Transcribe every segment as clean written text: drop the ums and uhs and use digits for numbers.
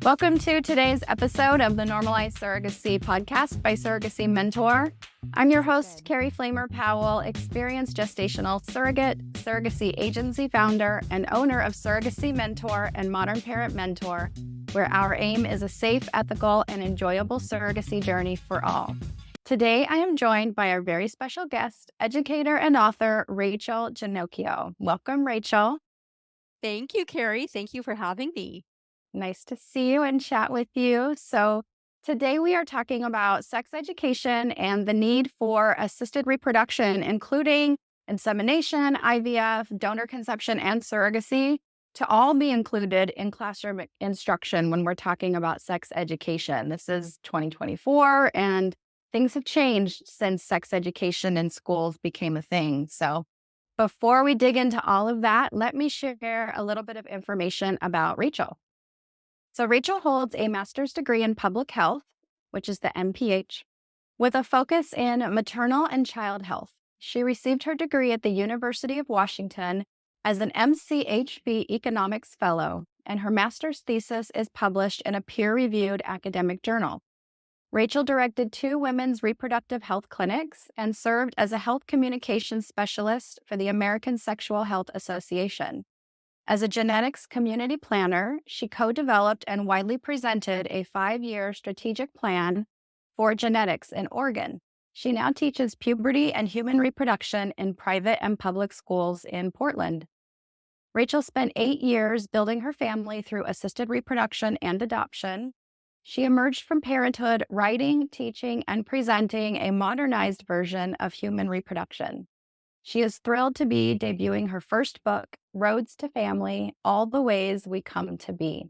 Welcome to today's episode of the Normalize Surrogacy podcast by Surrogacy Mentor. I'm your host, Carey Flamer-Powell, experienced gestational surrogate, surrogacy agency founder, and owner of Surrogacy Mentor and Modern Parent Mentor, where our aim is a safe, ethical, and enjoyable surrogacy journey for all. Today, I am joined by our very special guest, educator and author, Rachel Ginocchio. Welcome, Rachel. Thank you, Carey. Thank you for having me. Nice to see you and chat with you. So today we are talking about sex education and the need for assisted reproduction, including insemination, IVF, donor conception, and surrogacy, to all be included in classroom instruction when we're talking about sex education. This is 2024, and things have changed since sex education in schools became a thing. So before we dig into all of that, let me share a little bit of information about Rachel. So Rachel holds a master's degree in public health, which is the MPH, with a focus in maternal and child health. She received her degree at the University of Washington as an MCHB Economics Fellow, and her master's thesis is published in a peer-reviewed academic journal. Rachel directed 2 women's reproductive health clinics and served as a health communications specialist for the American Sexual Health Association. As a genetics community planner, she co-developed and widely presented a 5-year strategic plan for genetics in Oregon. She now teaches puberty and human reproduction in private and public schools in Portland. Rachel spent 8 years building her family through assisted reproduction and adoption. She emerged from parenthood writing, teaching, and presenting a modernized version of human reproduction. She is thrilled to be debuting her first book, Roads to Family, All the Ways We Come to Be.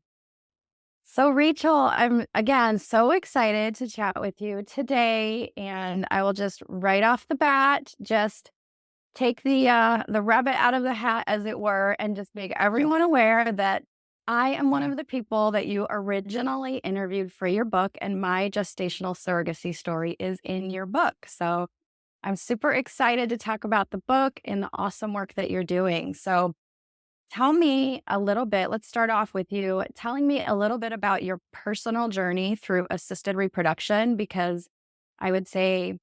So Rachel, I'm again so excited to chat with you today, and I will just right off the bat just take the rabbit out of the hat, as it were, and just make everyone aware that I am one of the people that you originally interviewed for your book, and my gestational surrogacy story is in your book. So I'm super excited to talk about the book and the awesome work that you're doing. So tell me a little bit, let's start off with you telling me a little bit about your personal journey through assisted reproduction, because I would say,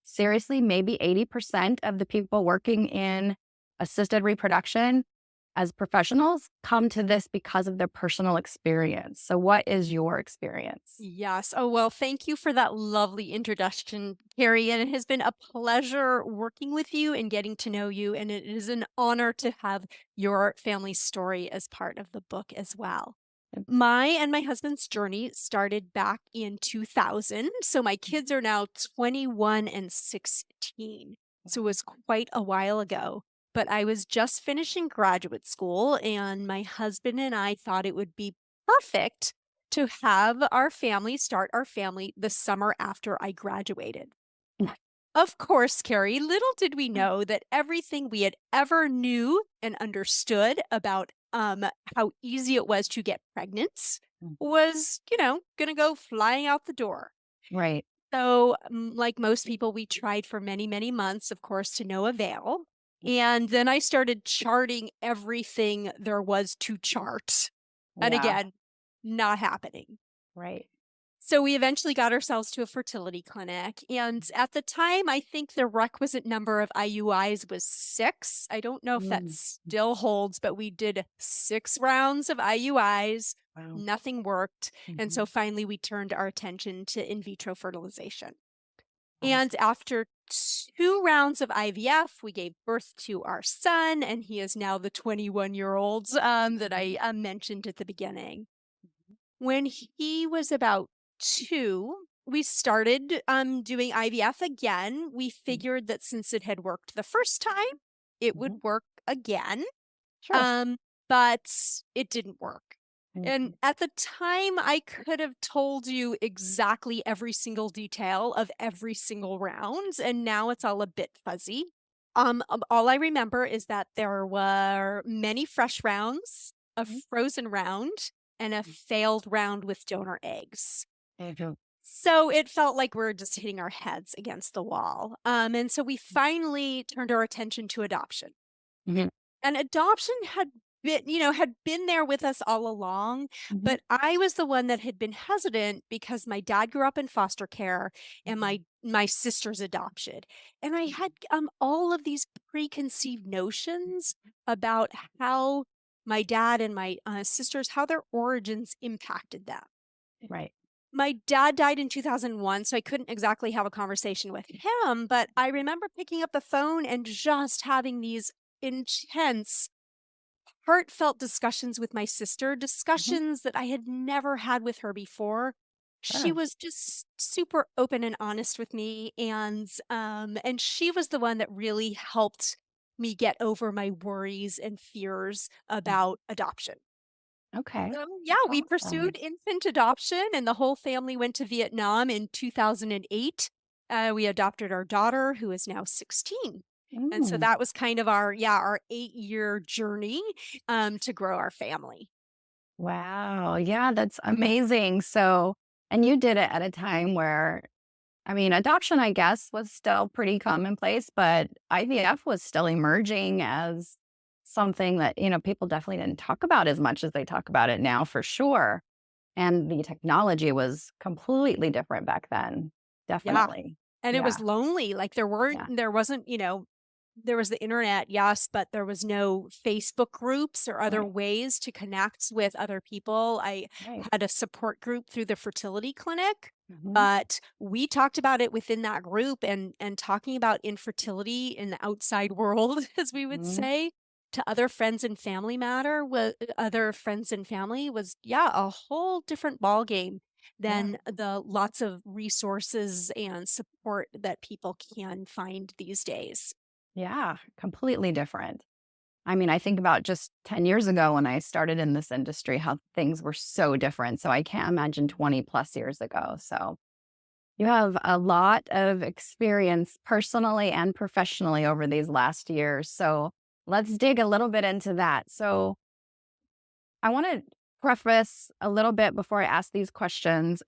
seriously, maybe 80% of the people working in assisted reproduction as professionals come to this because of their personal experience. So what is your experience? Yes. Oh, well, thank you for that lovely introduction, Carey. And it has been a pleasure working with you and getting to know you. And it is an honor to have your family story as part of the book as well. My and my husband's journey started back in 2000. So my kids are now 21 and 16. So it was quite a while ago. But I was just finishing graduate school, and my husband and I thought it would be perfect to have our family start our family the summer after I graduated. Of course, Carey, little did we know that everything we had ever knew and understood about how easy it was to get pregnant was, going to go flying out the door. Right. So, like most people, we tried for many, many months, of course, to no avail. And then I started charting everything there was to chart. And Yeah. again, not happening. Right. So we eventually got ourselves to a fertility clinic. And at the time, I think the requisite number of IUIs was 6. I don't know if that still holds, but we did 6 rounds of IUIs. Wow. Nothing worked. And so finally, we turned our attention to in vitro fertilization. And after 2 rounds of IVF, we gave birth to our son, and he is now the 21-year-old that I mentioned at the beginning. When he was about 2, we started doing IVF again. We figured that since it had worked the first time, it would work again. Sure. But it didn't work. And at the time, I could have told you exactly every single detail of every single round, and now it's all a bit fuzzy. All I remember is that there were many fresh rounds, a frozen round, and a failed round with donor eggs. So it felt like we were just hitting our heads against the wall. And so we finally turned our attention to adoption. And adoption had had been there with us all along, Mhm. but I was the one that had been hesitant because my dad grew up in foster care and Mhm. my sister's adopted. And I had all of these preconceived notions about how my dad and my sisters, how their origins impacted them. Right. My dad died in 2001, so I couldn't exactly have a conversation with him, but I remember picking up the phone and just having these intense, heartfelt discussions with my sister, Mhm. discussions that I had never had with her before. She Sure. was just super open and honest with me, and she was the one that really helped me get over my worries and fears Mhm. about adoption. Okay. Yeah, That's we awesome. pursued infant adoption, and the whole family went to Vietnam in 2008. We adopted our daughter, who is now 16. And so Mm. that was kind of our 8-year journey to grow our family. Wow. Yeah, that's amazing. So, and you did it at a time where, I mean, adoption, I guess, was still pretty commonplace, but IVF was still emerging as something that, people definitely didn't talk about as much as they talk about it now, for sure. And the technology was completely different back then. Yeah. Definitely. And it was Yeah. lonely. Like Yeah. there wasn't, there was the internet, yes, but there was no Facebook groups or other Right. ways to connect with other people. I Right. had a support group through the fertility clinic, Hmm. but we talked about it within that group, and talking about infertility in the outside world, as we would Hmm. say, to other friends and family was, yeah, a whole different ball game Yeah. than the lots of resources and support that people can find these days. Yeah. Completely different. I mean, I think about just 10 years ago when I started in this industry, how things were so different. So I can't imagine 20 plus years ago. So you have a lot of experience personally and professionally over these last years. So let's dig a little bit into that. So I want to preface a little bit before I ask these questions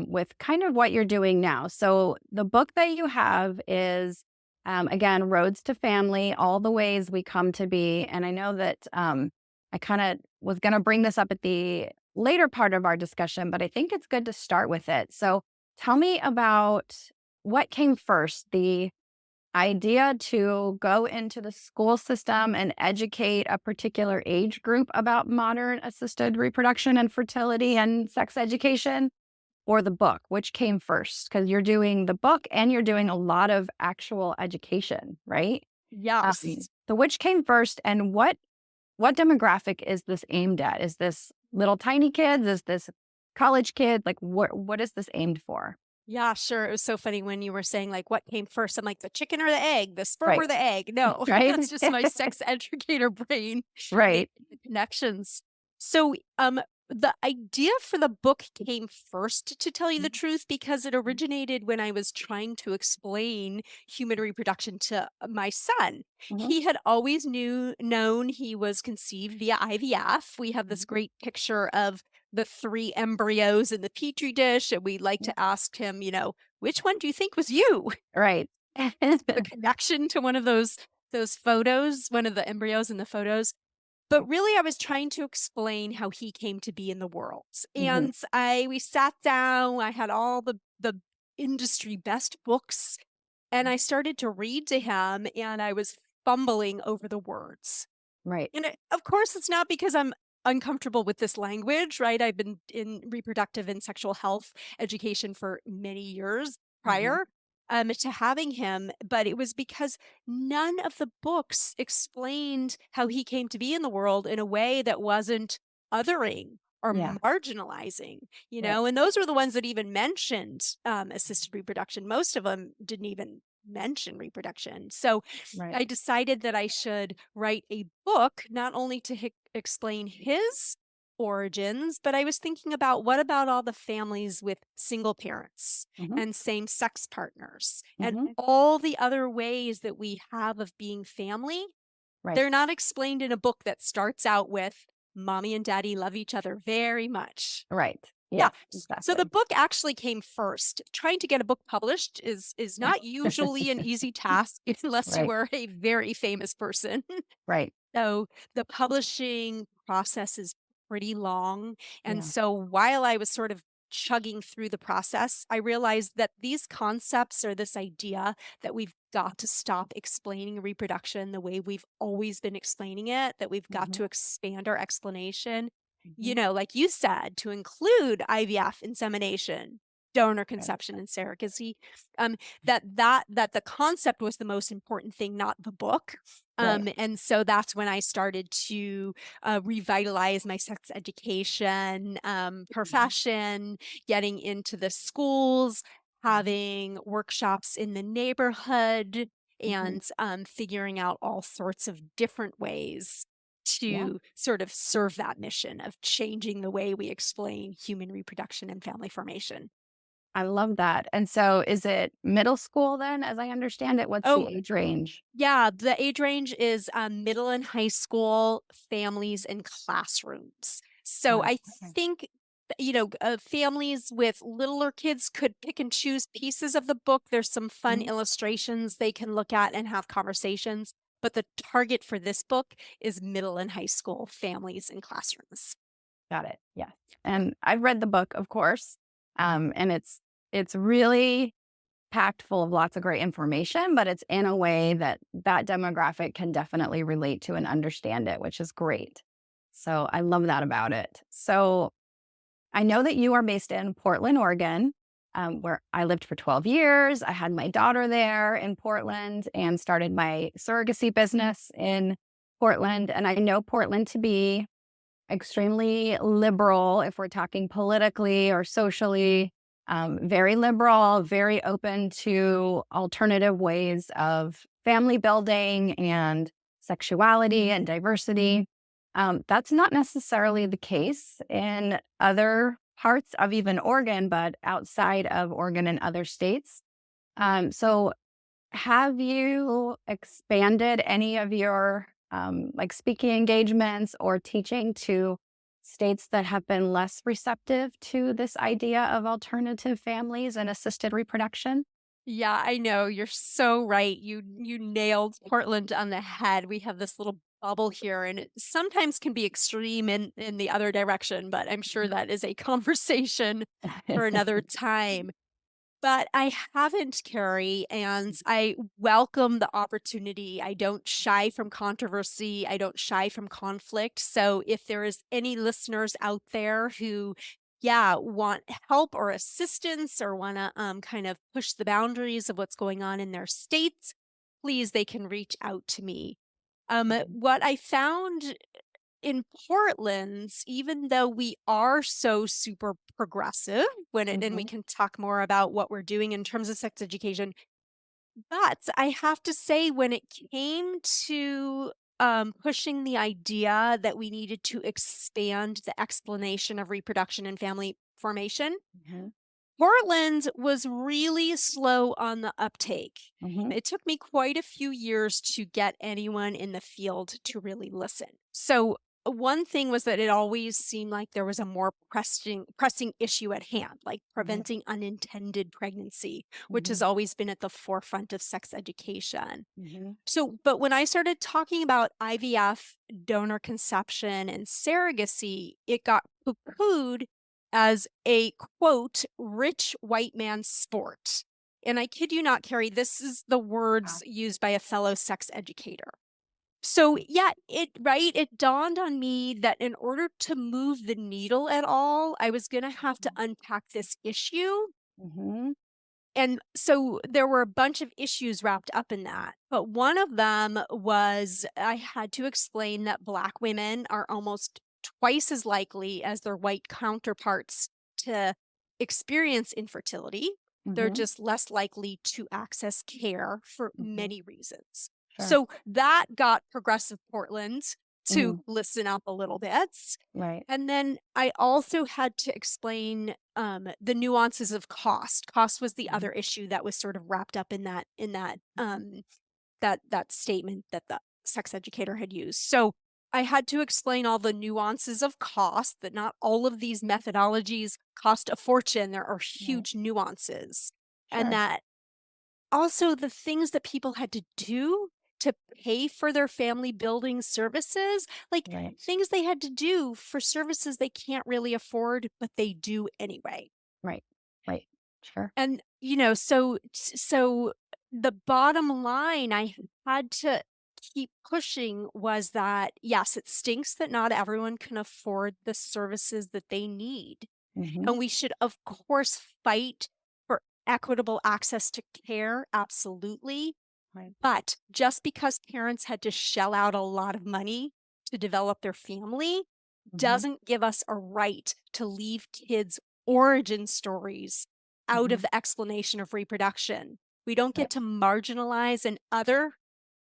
with kind of what you're doing now. So, the book that you have is, again, Roads to Family, All the Ways We Come to Be. And I know that I kind of was going to bring this up at the later part of our discussion, but I think it's good to start with it. So, tell me about what came first, the idea to go into the school system and educate a particular age group about modern assisted reproduction and fertility and sex education, or the book? Which came first? Because you're doing the book and you're doing a lot of actual education, right? Yes. So which came first, and what demographic is this aimed at? Is this little tiny kids? Is this college kid? Like what is this aimed for? Yeah, sure. It was so funny when you were saying, like, what came first? I'm like, the chicken or the egg, the sperm or Right. the egg. No, Right. that's just my sex educator brain Right. making the connections. So, the idea for the book came first, to tell you the truth, because it originated when I was trying to explain human reproduction to my son. Mhm. He had always known he was conceived via IVF. We have this Mhm. great picture of the 3 embryos in the petri dish, and we like Mhm. to ask him, "Which one do you think was you?" Right. The connection to one of those photos, one of the embryos in the photos. But really, I was trying to explain how he came to be in the world. Mhm. And we sat down, I had all the industry best books, and I started to read to him, and I was fumbling over the words. Right. And of course, it's not because I'm uncomfortable with this language, right? I've been in reproductive and sexual health education for many years Mhm. prior to having him, but it was because none of the books explained how he came to be in the world in a way that wasn't othering or Yeah. marginalizing, Right. and those were the ones that even mentioned assisted reproduction. Most of them didn't even mention reproduction. So Right. I decided that I should write a book, not only to explain his origins, but I was thinking about, what about all the families with single parents Mhm. and same sex partners and Mhm. all the other ways that we have of being family? Right. They're not explained in a book that starts out with mommy and daddy love each other very much. Right. Yeah. Yes, So the exactly. book actually came first. Trying to get a book published is not usually an easy task unless you Right. are a very famous person. Right. So the publishing process is pretty long. And Yeah. so while I was sort of chugging through the process, I realized that these concepts or this idea that we've got to stop explaining reproduction the way we've always been explaining it, that we've got Mhm. to expand our explanation, Mhm. like you said, to include IVF, insemination, donor Right. conception, and surrogacy. That the concept was the most important thing, not the book. Right. And so that's when I started to revitalize my sex education Mhm. profession, getting into the schools, Mhm. having workshops in the neighborhood, Mhm. and figuring out all sorts of different ways Yeah. to sort of serve that mission of changing the way we explain human reproduction and family formation. I love that. And so is it middle school then, as I understand it? What's the Oh, age range? yeah, the age range is middle and high school, families, and classrooms. So Wow. I Okay. think, families with littler kids could pick and choose pieces of the book. There's some fun Mhm. illustrations they can look at and have conversations. But the target for this book is middle and high school families and classrooms. Got it. Yes. And I've read the book, of course. And it's really packed full of lots of great information, but it's in a way that that demographic can definitely relate to and understand it, which is great. So I love that about it. So I know that you are based in Portland, Oregon, where I lived for 12 years. I had my daughter there in Portland and started my surrogacy business in Portland. And I know Portland to be extremely liberal, if we're talking politically or socially, very liberal, very open to alternative ways of family building and sexuality and diversity. That's not necessarily the case in other parts of even Oregon, but outside of Oregon and other states. So have you expanded any of your, like, speaking engagements or teaching to states that have been less receptive to this idea of alternative families and assisted reproduction? Yeah, I know, you're so right. You nailed Portland on the head. We have this little bubble here, and it sometimes can be extreme in the other direction, but I'm sure that is a conversation for another time. But I haven't, Carrie, and I welcome the opportunity. I don't shy from controversy. I don't shy from conflict. So if there is any listeners out there who, yeah, want help or assistance or want to kind of push the boundaries of what's going on in their states, please, they can reach out to me. Mhm, What I found in Portland, even though we are so super progressive and we mhm, can talk more about what we're doing in terms of sex education, but I have to say when it came to pushing the idea that we needed to expand the explanation of reproduction and family formation, mhm, Portland was really slow on the uptake. mhm, It took me quite a few years to get anyone in the field to really listen. So, one thing was that it always seemed like there was a more pressing issue at hand, like mhm, preventing unintended pregnancy, which has mhm, always been at the forefront of sex education. mhm, So, but when I started talking about IVF, donor conception, and surrogacy, it got poo pooed as a quote, rich white man sport. And I kid you not, Carrie, this is the wow, words used by a fellow sex educator. So, yeah, it dawned on me that in order to move the needle at all, I was going to have to unpack this issue, mhm, and so there were a bunch of issues wrapped up in that. But one of them was I had to explain that Black women are almost twice as likely as their white counterparts to experience infertility. They're mhm, just less likely to access care for mhm, many reasons. sure, So that got Progressive Portland to mhm, listen up a little bit. right, And then I also had to explain the nuances of cost. Cost was the mhm, other issue that was sort of wrapped up in that mhm, that statement that the sex educator had used. So I had to explain all the nuances of cost, that not all of these methodologies cost a fortune. There are right, huge nuances. And sure, that also the things that people had to do to pay for their family building services, like Right. things they had to do for services they can't really afford, but they do anyway. Right. Right. Sure. And, so the bottom line I had to keep pushing was that, yes, it stinks that not everyone can afford the services that they need. Hmm. And we should, of course, fight for equitable access to care, absolutely. Right. But just because parents had to shell out a lot of money to develop their family Hmm. doesn't give us a right to leave kids' origin stories out of Hmm. the explanation of reproduction. We don't Right. get to marginalize and other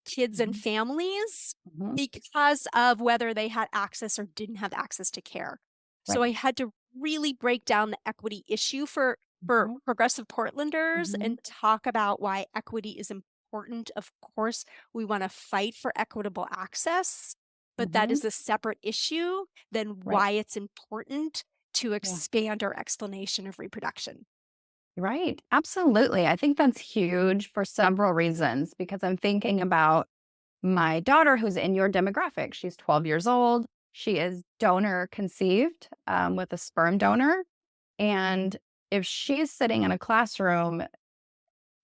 kids and Hmm. families Hmm. because of whether they had access or didn't have access to care. So Right. I had to really break down the equity issue for Hmm. progressive Portlanders Hmm. and talk about why equity is important. Of course, we want to fight for equitable access, but that Hmm. is a separate issue than Right. why it's important to Yeah. expand our explanation of reproduction. Right. Absolutely. I think that's huge for several reasons because I'm thinking about my daughter who's in your demographic. She's 12 years old. She is donor conceived with a sperm donor. And if she's sitting in a classroom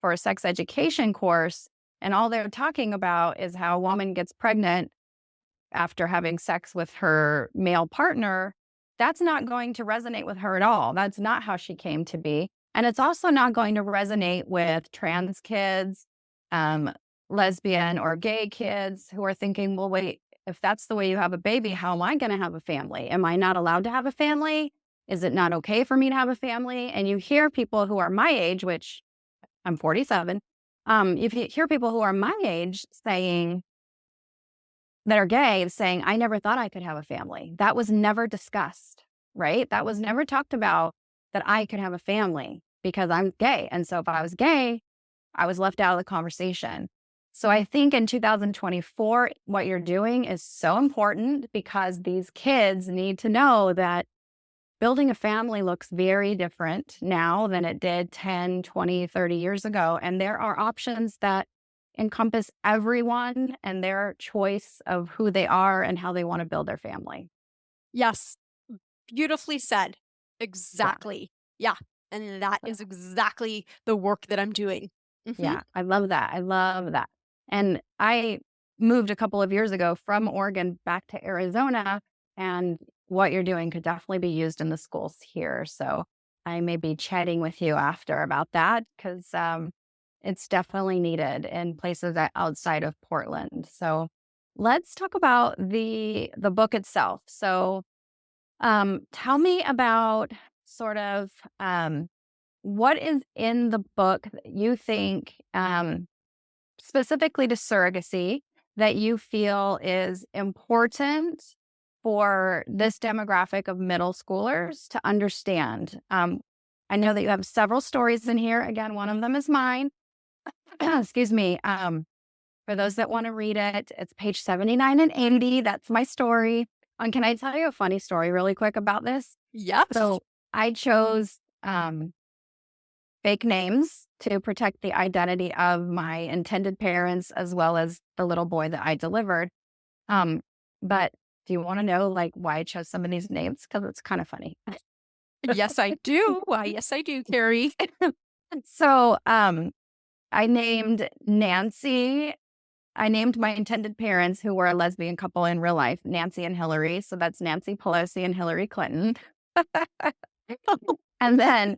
for a sex education course and all they're talking about is how a woman gets pregnant after having sex with her male partner, that's not going to resonate with her at all. That's not how she came to be. And it's also not going to resonate with trans kids, um, lesbian or gay kids who are thinking, well, wait, if that's the way you have a baby, how am I going to have a family? Am I not allowed to have a family? Is it not okay for me to have a family? And you hear people who are my age, which I'm 47, if you hear people who are my age saying, that are gay saying, "I never thought I could have a family." That was never discussed, right? That was never talked about that I could have a family because I'm gay. And so if I was gay, I was left out of the conversation. So I think in 2024, what you're doing is so important because these kids need to know that building a family looks very different now than it did 10, 20, 30 years ago. And there are options that encompass everyone and their choice of who they are and how they want to build their family. Yes, beautifully said. Yeah. Exactly. Yeah. And that is exactly the work that I'm doing. Mhm. Yeah. I love that. I love that. And I moved a couple of years ago from Oregon back to Arizona, and what you're doing could definitely be used in the schools here. So I may be chatting with you after about that because it's definitely needed in places outside of Portland. So let's talk about the book itself. So tell me about sort of what is in the book that you think specifically to surrogacy that you feel is important for this demographic of middle schoolers to understand. I know that you have several stories in here. Again, one of them is mine. Excuse me. For those that want to read it, it's page 79 and 80. That's my story. And can I tell you a funny story really quick about this? Yes. So I chose fake names to protect the identity of my intended parents as well as the little boy that I delivered. Um, but do you want to know like why I chose some of these names? Because it's kind of funny. Yes, I do. Why, yes, I do, Carrie. So I named Nancy. I named my intended parents, who were a lesbian couple in real life, Nancy and Hillary. So that's Nancy Pelosi and Hillary Clinton. And then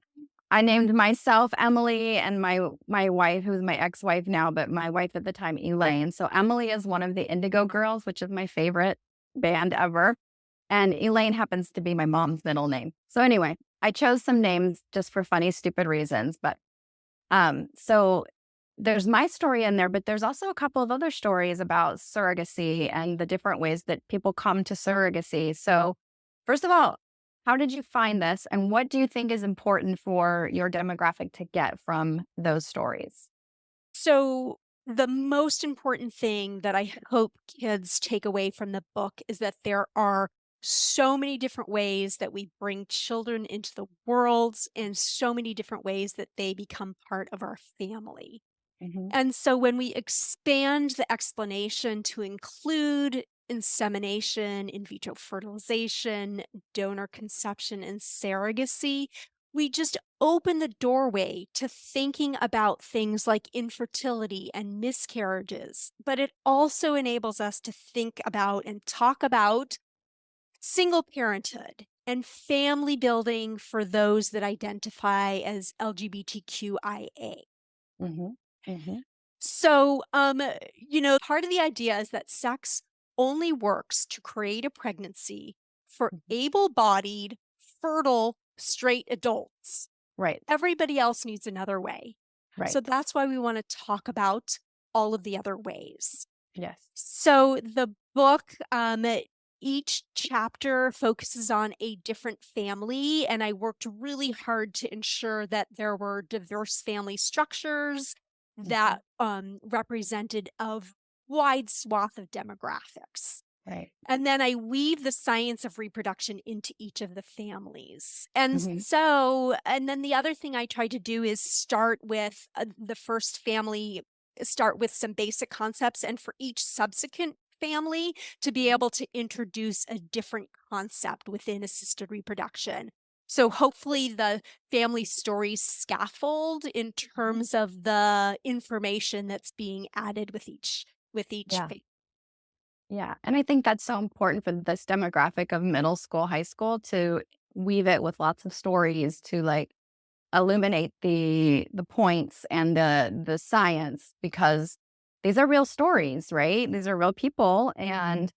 I named myself Emily and my wife, who's my ex-wife now, but my wife at the time, Elaine. So Emily is one of the Indigo Girls, which is my favorite band ever. And Elaine happens to be my mom's middle name. So anyway, I chose some names just for funny, stupid reasons. But so there's my story in there, but there's also a couple of other stories about surrogacy and the different ways that people come to surrogacy. So, first of all, how did you find this? And what do you think is important for your demographic to get from those stories? So, the most important thing that I hope kids take away from the book is that there are so many different ways that we bring children into the world and so many different ways that they become part of our family. Hmm. And so when we expand the explanation to include insemination, in vitro fertilization, donor conception, and surrogacy, we just open the doorway to thinking about things like infertility and miscarriages. But it also enables us to think about and talk about single parenthood and family building for those that identify as LGBTQIA. Hmm. Hmm. So, part of the idea is that sex only works to create a pregnancy for able bodied, fertile, straight adults. Right. Everybody else needs another way. So Right. that's why we want to talk about all of the other ways. Yes. So the book, each chapter focuses on a different family, and I worked really hard to ensure that there were diverse family structures Hmm. that represented a wide swath of demographics. Right. And then I weave the science of reproduction into each of the families. And Hmm. so, and then the other thing I try to do is start with the first family, start with some basic concepts, and for each subsequent family to be able to introduce a different concept within assisted reproduction. So hopefully the family stories scaffold in Hmm. terms of the information that's being added with each Yeah. Yeah. And I think that's so important for this demographic of middle school, high school to weave it with lots of stories to like illuminate the points and the science because these are real stories, right? These are real people and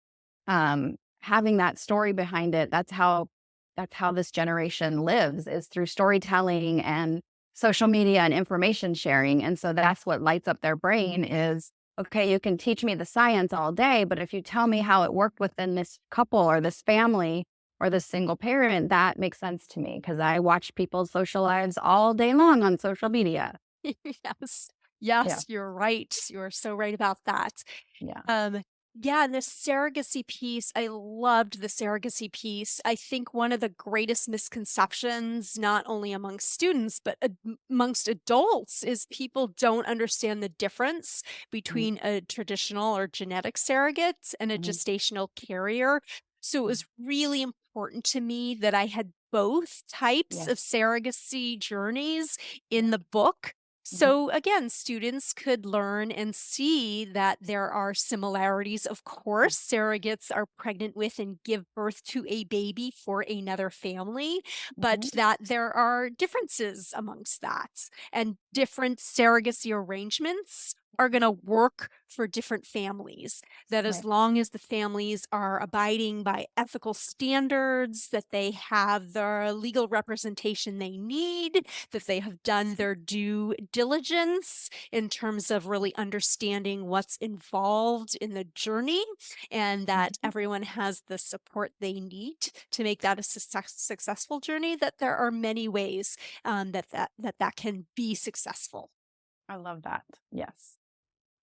having that story behind it, that's how this generation lives is through storytelling and social media and information sharing. And so that's what lights up their brain is okay, you can teach me the science all day, but if you tell me how it worked within this couple or this family or this single parent, that makes sense to me because I watch people's social lives all day long on social media. Yes. Yeah. Yes, you're right. You're so right about that. Yeah. Um, yeah, and the surrogacy piece, I loved the surrogacy piece. I think one of the greatest misconceptions, not only among students, but amongst adults, is people don't understand the difference Mhm. between a traditional or genetic surrogate and a Mhm. gestational carrier. So it was really important to me that I had both types of Yes. surrogacy journeys Yeah. in the book. Mhm. So again, students could learn and see that there are similarities. Of Mhm. course, surrogates are pregnant with and give birth to a baby for another family, but Mhm. that there are differences amongst that. And different surrogacy arrangements are going to work for different families. That as Right. long as the families are abiding by ethical standards, that they have the legal representation they need, that they have done their due diligence in terms of really understanding what's involved in the journey, and that Mhm. everyone has the support they need to make that a successful journey, that there are many ways that can be successful. I love that. Yes.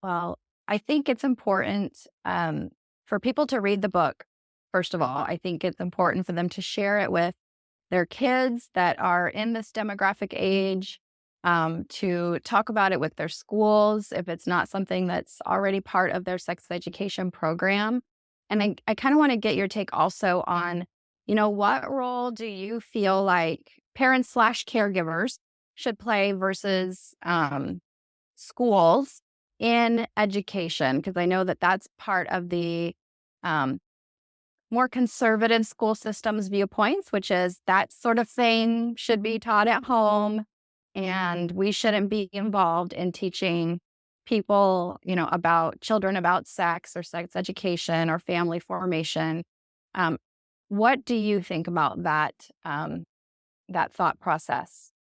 Well, I think it's important for people to read the book. First of all, I think it's important for them to share it with their kids that are in this demographic age, to talk about it with their schools if it's not something that's already part of their sex education program. And I kind of want to get your take also on, what role do you feel like parents slash caregivers should play versus schools in education? Because I know that that's part of the um, more conservative school systems viewpoints, which is that sort of thing should be taught at home. And we shouldn't be involved in teaching people, about children about sex or sex education or family formation. Um, what do you think about that thought process?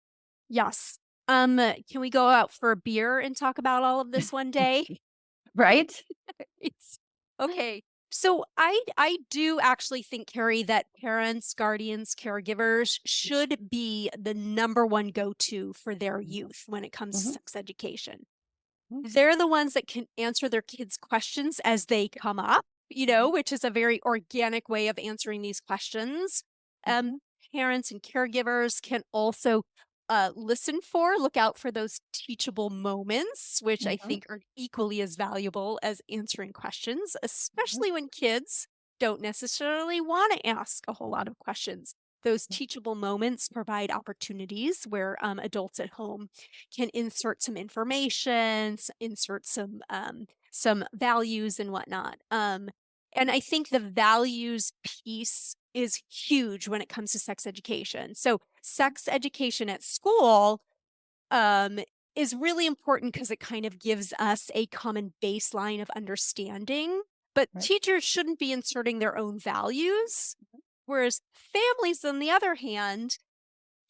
Yes. Can we go out for a beer and talk about all of this one day? Right? It's okay. So I do actually think, Carrie, that parents, guardians, caregivers should be the number one go-to for their youth when it comes to Mhm. sex education. Mhm. They're the ones that can answer their kids' questions as they come up, Mhm. which is a very organic way of answering these questions. Um, Mhm. Parents and caregivers can also listen for, look out for those teachable moments, which I Mhm. think are equally as valuable as answering questions, Mhm. especially when kids don't necessarily want to ask a whole lot of questions. Those teachable moments provide opportunities where adults at home can insert some information, insert some values and whatnot. And I think the values piece is huge when it comes to sex education. So, sex education at school um, is really important because it kind of gives us a common baseline of understanding. But Right. teachers shouldn't be inserting their own values. Whereas families, on the other hand,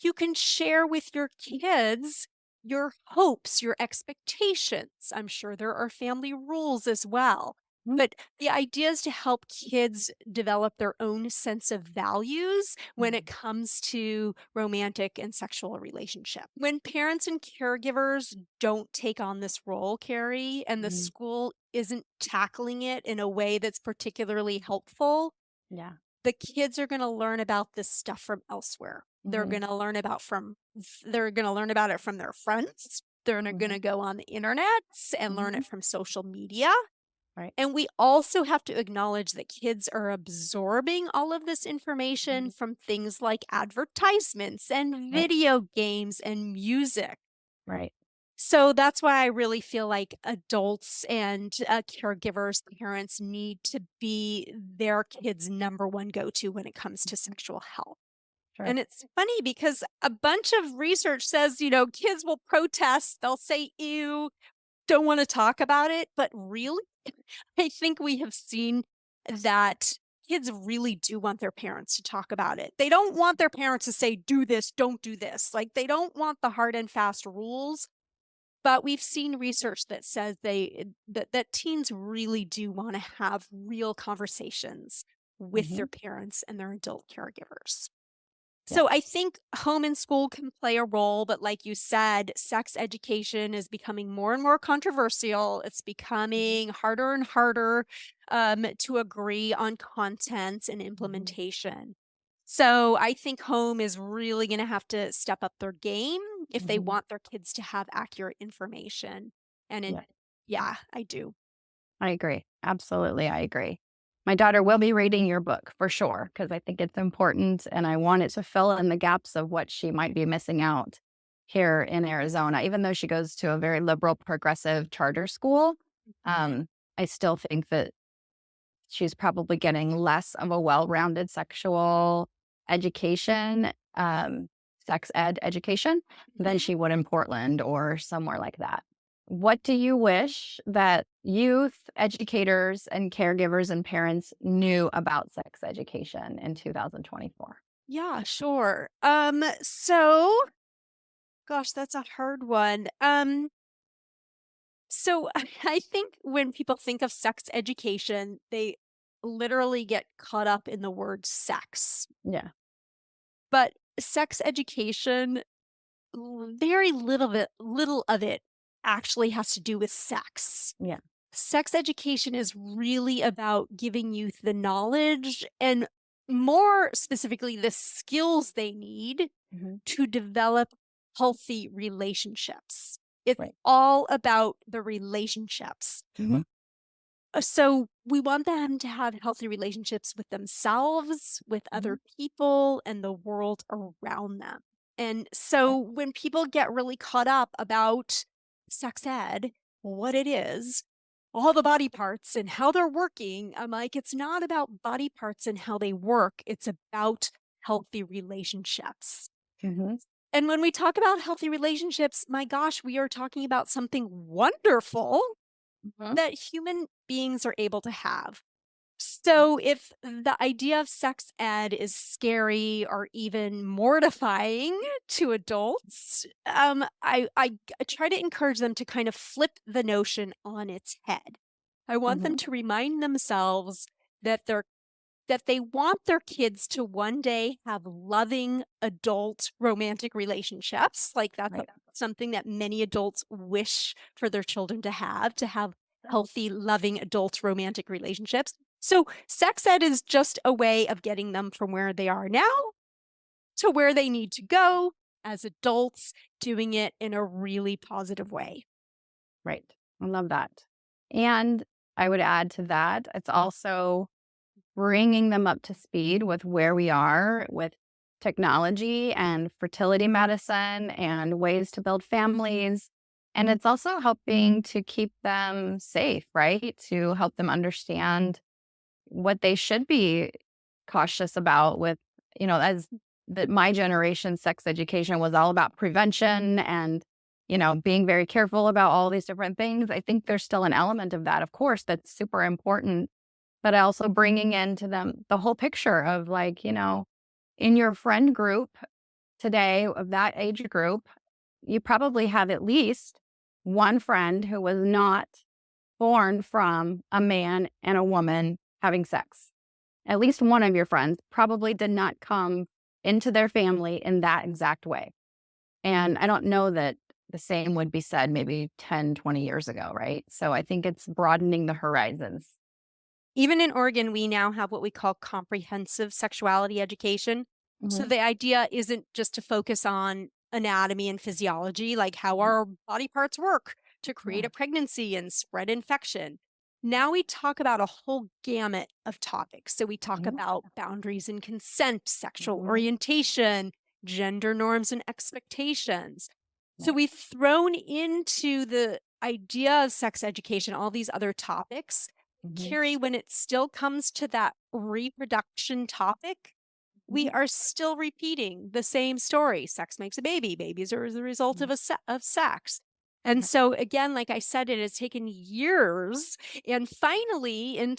you can share with your kids your hopes, your expectations. I'm sure there are family rules as well. Mhm. But the idea is to help kids develop their own sense of values when it Mhm. comes to romantic and sexual relationship. When parents and caregivers don't take on this role, Carrie, and the Mhm. school isn't tackling it in a way that's particularly helpful, Yeah. the kids are gonna learn about this stuff from elsewhere. Mhm. They're gonna learn about it from their friends. They're Mhm. gonna go on the internet and learn Mhm. it from social media. Right. And we also have to acknowledge that kids are absorbing all of this information Mhm. from things like advertisements and Right. video games and music. Right. So that's why I really feel like adults and caregivers, parents need to be their kids' number one go to when it comes to sexual health. Sure. And it's funny because a bunch of research says, kids will protest, they'll say, ew, don't want to talk about it. But really, I think we have seen that kids really do want their parents to talk about it. They don't want their parents to say, do this, don't do this. Like, they don't want the hard and fast rules, but we've seen research that says that teens really do wanna have real conversations with their Mhm. parents and their adult caregivers. Yeah. So I think home and school can play a role, but like you said, sex education is becoming more and more controversial. It's Mhm. becoming harder and harder to agree on content and Mhm. implementation. So I think home is really going to have to step up their game if they Mhm. want their kids to have accurate information. And Yeah. yeah, I do. I agree. Absolutely, I agree. My daughter will be reading your book for sure because I think it's important and I want it to fill in the gaps of what she might be missing out here in Arizona. Even though she goes to a very liberal, progressive charter school, um, I still think that she's probably getting less of a well-rounded sexual education, sex ed education than Mhm. she would in Portland or somewhere like that. What do you wish that youth, educators, and caregivers and parents knew about sex education in 2024? Yeah, sure. Gosh, that's a hard one. So I think when people think of sex education, they literally get caught up in the word sex. Yeah. But sex education, very little of it actually has to do with sex. Yeah. Sex education is really about giving youth the knowledge and more specifically the skills they need Mhm. to develop healthy relationships. It's Right. all about the relationships. Mhm. So we want them to have healthy relationships with themselves, with Mhm. other people, and the world around them. And Yeah. so when people get really caught up about sex ed, what it is, all the body parts and how they're working, I'm like, it's not about body parts and how they work. It's about healthy relationships. Mhm. And when we talk about healthy relationships, my gosh, we are talking about something wonderful Mhm. that human beings are able to have. So if the idea of sex ed is scary or even mortifying to adults, I try to encourage them to kind of flip the notion on its head. I want them Mhm. to remind themselves that they want their kids to one day have loving adult romantic relationships. Like that's Right. something that many adults wish for their children to have healthy, loving adult romantic relationships. So sex ed is just a way of getting them from where they are now to where they need to go. as adults doing it in a really positive way. Right. I love that. And I would add to that, it's also bringing them up to speed with where we are with technology and fertility medicine and ways to build families. And it's also helping to keep them safe, right? To help them understand what they should be cautious about with, as that my generation, sex education was all about prevention and, being very careful about all these different things. I think there's still an element of that, of course, that's super important, but also bringing into them the whole picture of like, in your friend group today of that age group, you probably have at least one friend who was not born from a man and a woman having sex. At least one of your friends probably did not come into their family in that exact way. And I don't know that the same would be said maybe 10, 20 years ago, right? So I think it's broadening the horizons. Even in Oregon, we now have what we call comprehensive sexuality education. So Mhm, the idea isn't just to focus on anatomy and physiology, like how mhm. our body parts work to create Yeah. a pregnancy and spread infection. Now we talk about a whole gamut of topics. So we talk Mhm, about boundaries and consent, sexual mhm. orientation, gender norms and expectations. So Right. we've thrown into the idea of sex education all these other topics. Mhm, Carrie, when it still comes to that reproduction topic, we mhm. are still repeating the same story. Sex makes a baby. Babies are the result of of sex. And Right. so again, like I said, it has taken years. And finally, in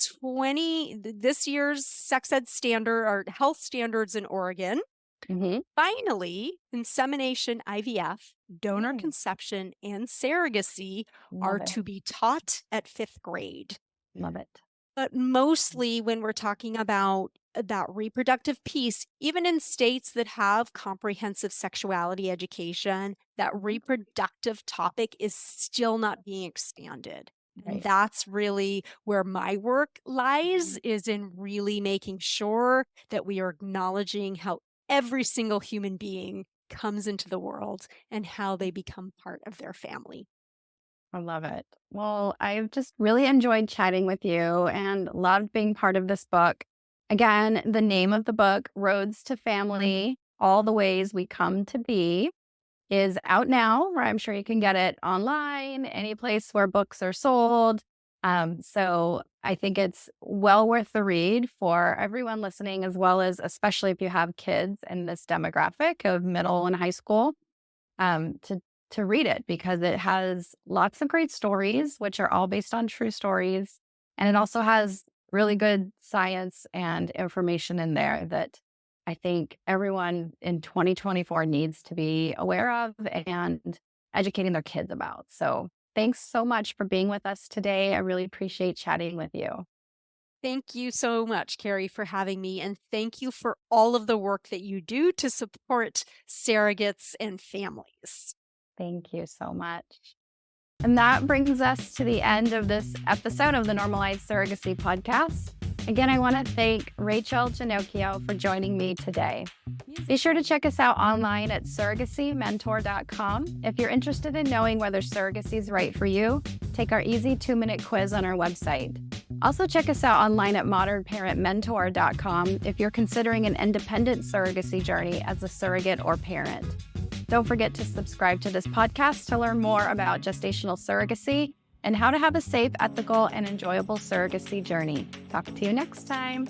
this year's sex ed standard or health standards in Oregon, Mhm. finally, insemination, IVF, donor Mm, conception, and surrogacy are love it. to be taught at fifth grade. Love it. But mostly when we're talking about that reproductive piece, even in states that have comprehensive sexuality education, that Mhm. reproductive topic is still not being expanded. And Right. that's really where my work lies, Mhm. is in really making sure that we are acknowledging how every single human being comes into the world and how they become part of their family. I love it. Well, I've just really enjoyed chatting with you and loved being part of this book. Again, the name of the book, Roads to Family: All the Ways We Come to Be, is out now, where I'm sure you can get it online, any place where books are sold. So I think it's well worth the read for everyone listening, as well as especially if you have kids in this demographic of middle and high school, um, to to read it because it has lots of great stories, which are all based on true stories, and it also has really good science and information in there that I think everyone in 2024 needs to be aware of and educating their kids about. So, thanks so much for being with us today. I really appreciate chatting with you. Thank you so much, Carrie, for having me. And thank you for all of the work that you do to support surrogates and families. Thank you so much. And that brings us to the end of this episode of the Normalized Surrogacy podcast. Again, I want to thank Rachel Ginocchio for joining me today. Be sure to check us out online at surrogacymentor.com. If you're interested in knowing whether surrogacy is right for you, take our easy 2-minute quiz on our website. Also, check us out online at modernparentmentor.com if you're considering an independent surrogacy journey as a surrogate or parent. Don't forget to subscribe to this podcast to learn more about gestational surrogacy and how to have a safe, ethical, and enjoyable surrogacy journey. Talk to you next time.